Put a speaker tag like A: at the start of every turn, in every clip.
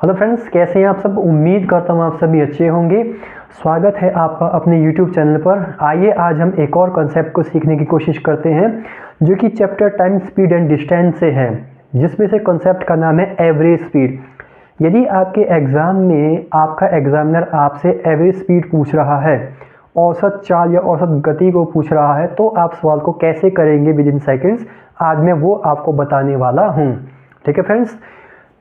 A: Hello friends, कैसे हैं आप सब। उम्मीद करता हूँ आप सभी अच्छे होंगे। स्वागत है आपका अपने YouTube चैनल पर। आइए आज हम एक और कॉन्सेप्ट को सीखने की कोशिश करते हैं जो कि chapter time speed and distance से है, जिसमें से कॉन्सेप्ट का नाम है एवरेज स्पीड। यदि आपके एग्ज़ाम में आपका एग्जामिनर आपसे एवरेज स्पीड पूछ रहा है, औसत चाल या औसत गति को पूछ रहा है, तो आप सवाल को कैसे करेंगे विद इन सेकेंड्स, आज मैं वो आपको बताने वाला हूँ। ठीक है फ्रेंड्स,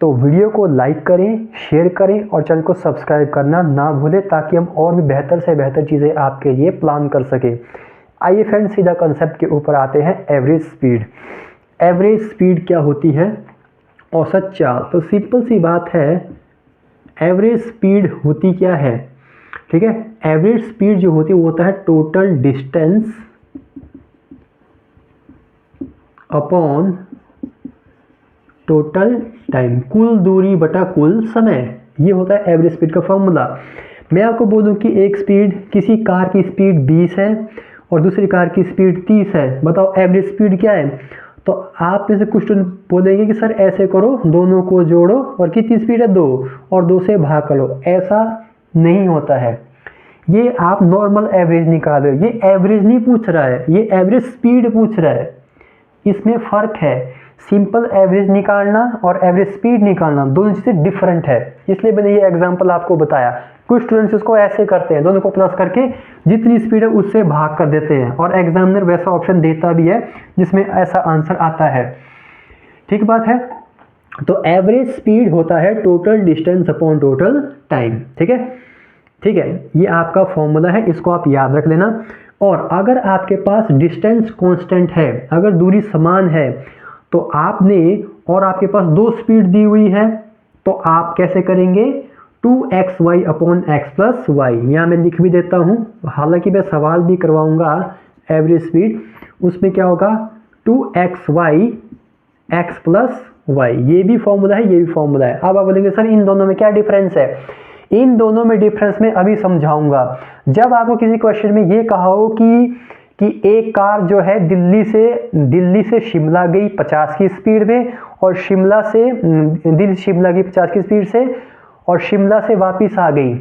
A: तो वीडियो को लाइक करें, शेयर करें और चैनल को सब्सक्राइब करना ना भूलें ताकि हम और भी बेहतर से बेहतर चीज़ें आपके लिए प्लान कर सकें। आइए फ्रेंड्स, सीधा कंसेप्ट के ऊपर आते हैं। Average speed. एवरेज स्पीड क्या होती है? औसत चाल। तो सिंपल सी बात है, एवरेज स्पीड होती क्या है? ठीक है, एवरेज स्पीड जो होती है वो होता है total distance upon total time, कुल दूरी बटा कुल समय। ये होता है एवरेज स्पीड का फॉर्मूला। मैं आपको बोलूं कि एक स्पीड, किसी कार की स्पीड 20 है और दूसरी कार की स्पीड 30 है, बताओ एवरेज स्पीड क्या है? तो आप में से कुछ स्टूडेंट बोलेंगे कि सर ऐसे करो, दोनों को जोड़ो और कितनी स्पीड है 2 और 2 से भाग कर लो। ऐसा नहीं होता है, ये आप नॉर्मल एवरेज निकाल रहे हो। ये एवरेज नहीं पूछ रहा है, ये एवरेज स्पीड पूछ रहा है। इसमें फ़र्क है। सिंपल एवरेज निकालना और एवरेज स्पीड निकालना दोनों चीज़ें डिफरेंट है, इसलिए मैंने ये एग्जांपल आपको बताया। कुछ स्टूडेंट्स इसको ऐसे करते हैं, दोनों को प्लस करके जितनी स्पीड है उससे भाग कर देते हैं, और एग्जामिनर वैसा ऑप्शन देता भी है जिसमें ऐसा आंसर आता है। ठीक बात है। तो एवरेज स्पीड होता है total distance upon total time. ठीक है, ठीक है, ये आपका फॉर्मूला है, इसको आप याद रख लेना। और अगर आपके पास डिस्टेंस कांस्टेंट है, अगर दूरी समान है, तो आपने और आपके पास 2 स्पीड दी हुई है, तो आप कैसे करेंगे? 2xy upon X plus Y. यहाँ मैं लिख भी देता हूँ, हालांकि मैं सवाल भी करवाऊंगा एवरेज स्पीड, उसमें क्या होगा? 2xy x plus Y. ये भी फॉर्मूला है, ये भी फॉर्मूला है। अब आप बोलेंगे सर इन दोनों में क्या डिफरेंस है? इन दोनों में डिफरेंस में अभी समझाऊंगा। जब आपको किसी क्वेश्चन में ये कहा हो कि एक कार जो है दिल्ली से शिमला गई 50 की स्पीड में, और दिल्ली शिमला गई 50 की स्पीड से, और शिमला से वापस आ गई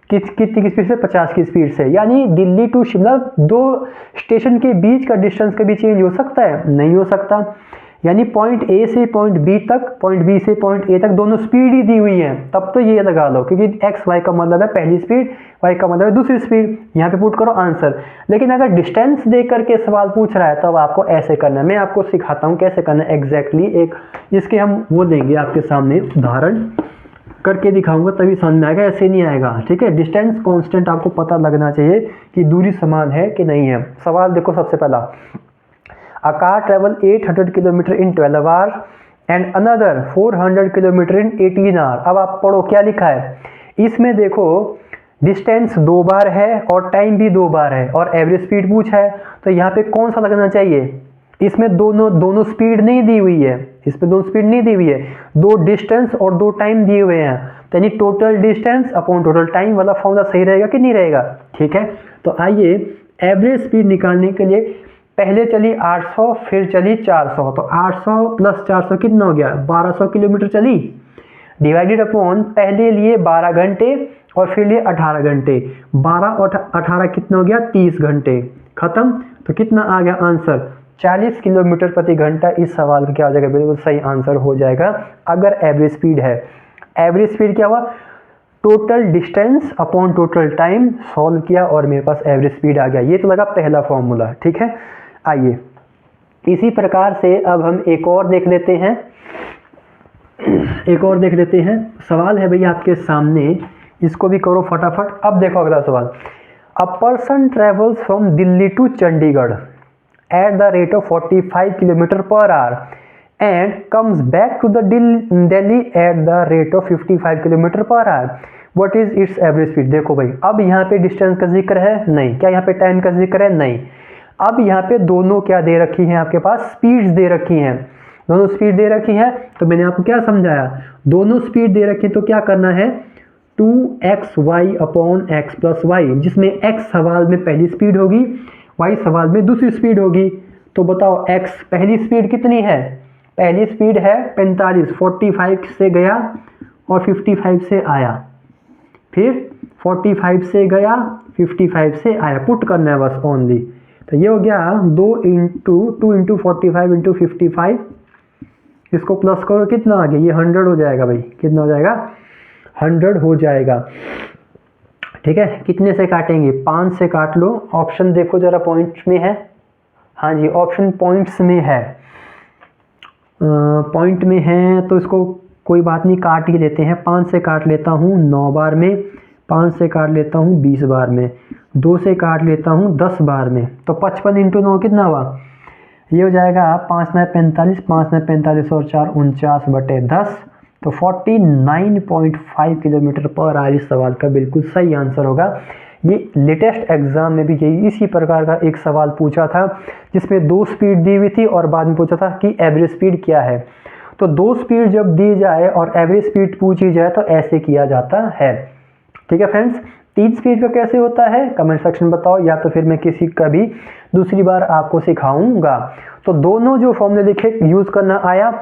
A: कितनी की स्पीड से? 50 की स्पीड से। यानी दिल्ली टू शिमला 2 स्टेशन के बीच का डिस्टेंस कभी चेंज हो सकता है? नहीं हो सकता। यानी पॉइंट ए से पॉइंट बी तक, पॉइंट बी से पॉइंट ए तक दोनों स्पीड ही दी हुई है, तब तो ये लगा लो, क्योंकि एक्स वाई का मतलब है पहली स्पीड, वाई का मतलब है दूसरी स्पीड। यहाँ पे पुट करो आंसर। लेकिन अगर डिस्टेंस दे करके सवाल पूछ रहा है तब आपको ऐसे करना है। मैं आपको सिखाता हूँ कैसे करना है एग्जैक्टली। एक इसके हम वो देंगे आपके सामने, उदाहरण करके दिखाऊंगा, तभी समझ में आएगा, ऐसे नहीं आएगा। ठीक है, डिस्टेंस कांस्टेंट आपको पता लगना चाहिए कि दूरी समान है कि नहीं है। सवाल देखो, सबसे पहला, A car travel 800 kilometre in 12 hours and another 400 kilometre in 18 hours। अब आप पढ़ो क्या लिखा है इसमें। देखो, डिस्टेंस 2 बार है और टाइम भी 2 बार है और एवरेज स्पीड पूछा है, तो यहाँ पे कौन सा लगना चाहिए? इसमें दोनों स्पीड नहीं दी हुई है, इसमें दोनों स्पीड नहीं दी हुई है, 2 डिस्टेंस और 2 टाइम दिए हुए हैं। तो यानी total distance upon total time वाला फॉर्मूला सही रहेगा कि नहीं रहेगा? ठीक है, तो आइए एवरेज स्पीड निकालने के लिए पहले चली 800, फिर चली 400, तो 800 प्लस 400 कितना हो गया? 1200 किलोमीटर चली, डिवाइडेड अपॉन पहले लिए 12 घंटे और फिर लिए 18 घंटे। 12 और 18 कितना हो गया? 30 घंटे। खत्म। तो कितना आ गया आंसर? 40 किलोमीटर प्रति घंटा। इस सवाल का क्या हो जाएगा? बिल्कुल सही आंसर हो जाएगा अगर एवरेज स्पीड है। एवरेज स्पीड क्या हुआ? Total distance upon total time. Solve किया और मेरे पास एवरेज स्पीड आ गया। ये तो लगा पहला फॉर्मूला। ठीक है, आइए इसी प्रकार से अब हम एक और देख लेते हैं। सवाल है भैया आपके सामने, इसको भी करो फटाफट। अब देखो अगला सवाल। A person travels from Delhi to Chandigarh at the rate of 45 kilometre per hour and comes back to the Delhi at the rate of 55 kilometre per hour. What is its average speed? देखो भाई, अब यहाँ पे डिस्टेंस का जिक्र है? नहीं। क्या यहाँ पे टाइम का जिक्र है? नहीं। अब यहाँ पे दोनों क्या दे रखी हैं? आपके पास स्पीड्स दे रखी हैं, दोनों स्पीड दे रखी है। तो मैंने आपको क्या समझाया? दोनों स्पीड दे रखी, तो क्या करना है? 2xy upon X plus Y, जिसमें x सवाल में पहली स्पीड होगी, y सवाल में दूसरी स्पीड होगी। तो बताओ x पहली स्पीड कितनी है? पहली स्पीड है 45, 45 से गया और 55 से आया, फिर 45 से गया, 55 से आया, पुट करना है बस ओनली। तो ये हो गया 2 इंटू 45 इंटू 55, इसको प्लस करो कितना आ गया, ये 100 हो जाएगा भाई, कितना हो जाएगा, 100 हो जाएगा। ठीक है, कितने से काटेंगे, 5 से काट लो। ऑप्शन देखो जरा पॉइंट्स में है, हाँ जी ऑप्शन पॉइंट्स में है, पॉइंट में है तो इसको कोई बात नहीं काट ही लेते हैं। 5 से काट लेता हूँ 9 बार में, 5 से काट लेता हूँ 20 बार में, 2 से काट लेता हूँ 10 बार में। तो 55 इंटू 9 कितना हुआ, ये हो जाएगा 5 9 45, 5 9 45 और 4 49/10, तो 49.5 किलोमीटर पर आवर इस सवाल का बिल्कुल सही आंसर होगा। ये लेटेस्ट एग्जाम में भी यही इसी प्रकार का एक सवाल पूछा था जिसमें 2 स्पीड दी हुई थी और बाद में पूछा था कि एवरेज स्पीड क्या है। तो 2 स्पीड जब दी जाए और एवरेज स्पीड पूछी जाए तो ऐसे किया जाता है। ठीक है फ्रेंड्स, 3 स्पीड का कैसे होता है कमेंट सेक्शन बताओ, या तो फिर मैं किसी का भी दूसरी बार आपको सिखाऊंगा। तो दोनों जो फॉर्मूले लिखे यूज करना आया।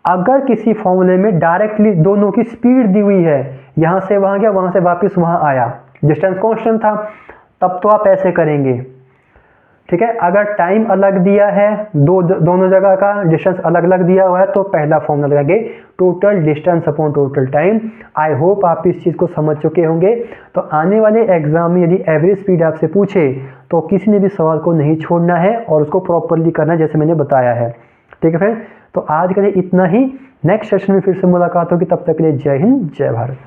A: अगर किसी फॉर्मूले में डायरेक्टली दोनों की स्पीड दी हुई है, यहां से वहां गया, वहां से वापस वहां आया, डिस्टेंस कांस्टेंट था, तब तो आप ऐसे करेंगे। ठीक है, अगर टाइम अलग दिया है, दोनों जगह का डिस्टेंस अलग अलग दिया हुआ है, तो पहला फॉर्मूला लगाएंगे total distance upon total time. I hope आप इस चीज को समझ चुके होंगे। तो आने वाले एग्जाम में यदि एवरेज स्पीड आपसे पूछे तो किसी ने भी सवाल को नहीं छोड़ना है और उसको प्रॉपरली करना है जैसे मैंने बताया है। ठीक है फ्रेंड, तो आज के लिए इतना ही। नेक्स्ट सेशन में फिर से मुलाकात होगी, तब तक के लिए जय हिंद जय भारत।